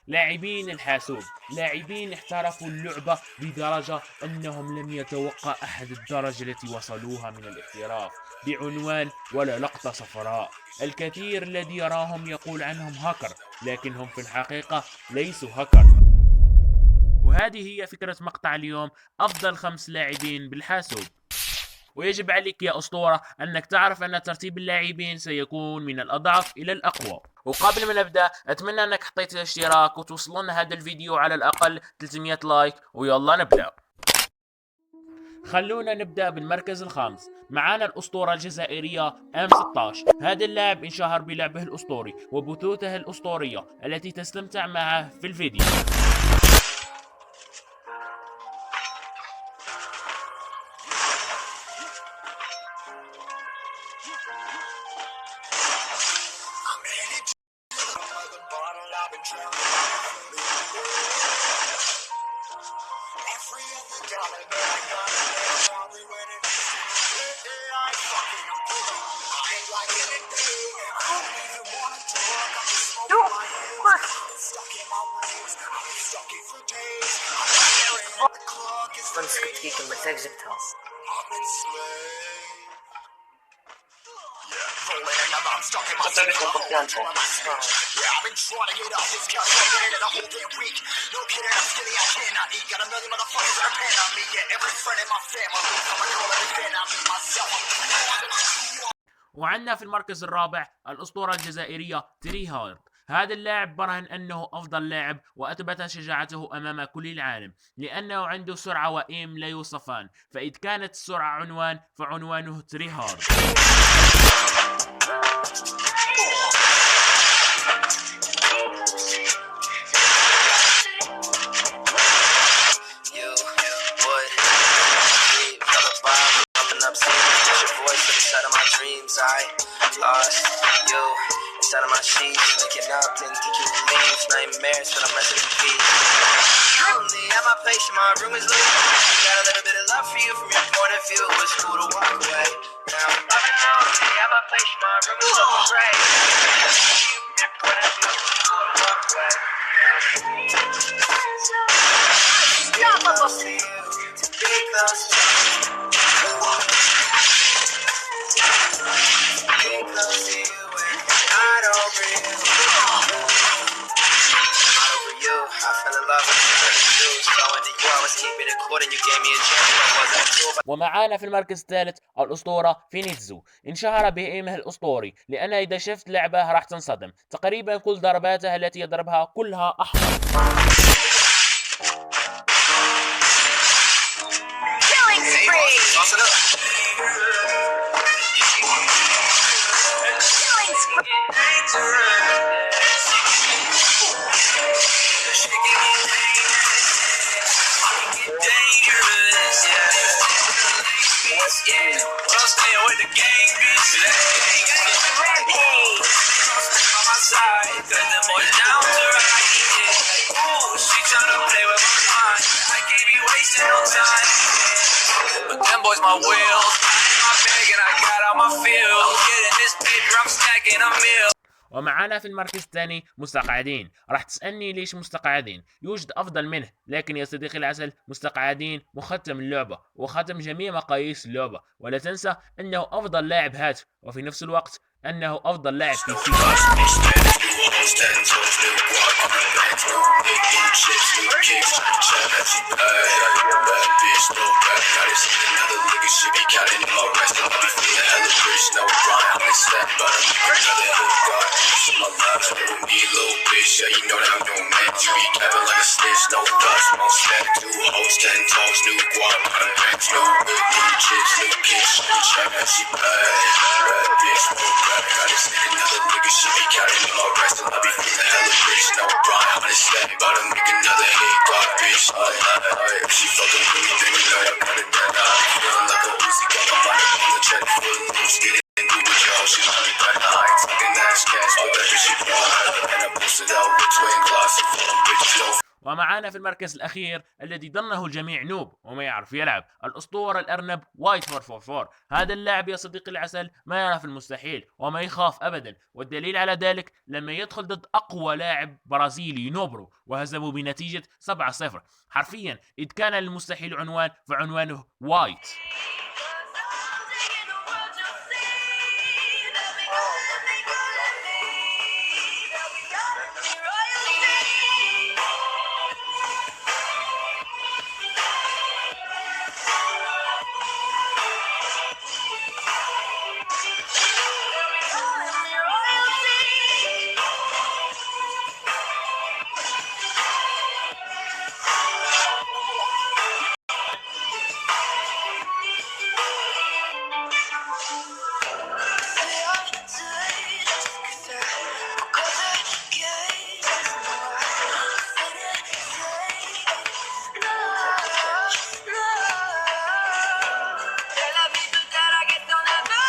لاعبين الحاسوب، لاعبين احترفوا اللعبة بدرجة أنهم لم يتوقع أحد الدرجة التي وصلوها من الاحتراف بعنوان ولا لقطة صفراء. الكثير الذي يراهم يقول عنهم هاكر، لكنهم في الحقيقة ليسوا هاكر. وهذه هي فكرة مقطع اليوم: أفضل 5 لاعبين بالحاسوب. ويجب عليك يا أسطورة أنك تعرف أن ترتيب اللاعبين سيكون من الأضعف إلى الأقوى. وقبل ما نبدأ أتمنى أنك حطيت الاشتراك وتوصلنا هذا الفيديو على الأقل 300 لايك، ويلا نبدأ. خلونا نبدأ بالمركز الخامس. معانا الأسطورة الجزائرية M16. هذا اللاعب انشهر بلعبه الأسطوري وبثوثه الأسطورية التي تستمتع معه في الفيديو. بمسك فيك المساك جبتها. وعندنا في المركز الرابع الأسطورة الجزائرية تري هارد. هذا اللاعب برهن أنه أفضل لاعب وأثبت شجاعته أمام كل العالم، لأنه عنده سرعة وإيم لا يوصفان، فإذ كانت السرعة عنوان فعنوانه تري هارد. Inside of my sheets, waking up, didn't think you would leave. Nightmares, but I'm resting in peace. Lonely at my place, my room is lit. Got a little bit of love for you from your point of view. It was cool to walk away. Now I'm lonely at my place, my room is so gray. From your point of view, it was cool to walk away. Unstoppable. To be close to you. Be close to you. Not over you. Not over you. I fell in love with you. So into you, I was keeping it cool and you gave me a chance. But wasn't true. ومعانا في المركز الثالث الأسطورة فينيتزو. انشهر بإيمه الأسطوري لأن إذا شفت لعبه راح تنصدم. تقريبا كل ضرباته التي يضربها كلها أحمر. But them boys my wheels, my bag and I got out my field. Getting this paper, I'm stacking a meal. ومعانا في المركز الثاني مستقعدين. راح تسألني ليش مستقعدين؟ يوجد أفضل منه، لكن يا صديقي العسل مستقعدين مختم اللعبة وختم جميع مقاييس اللعبة. ولا تنسى أنه أفضل لاعب هاتف، وفي نفس الوقت أنه أفضل لاعب في سي. ومعانا في المركز الأخير الذي ظنه الجميع نوب وما يعرف يلعب، الأسطورة الأرنب وايت 444. هذا اللاعب يا صديقي العسل ما يرى في المستحيل وما يخاف أبدا، والدليل على ذلك لما يدخل ضد أقوى لاعب برازيلي نوبرو وهزمه بنتيجة 7-0. حرفيا إذ كان للمستحيل عنوان فعنوانه وايت.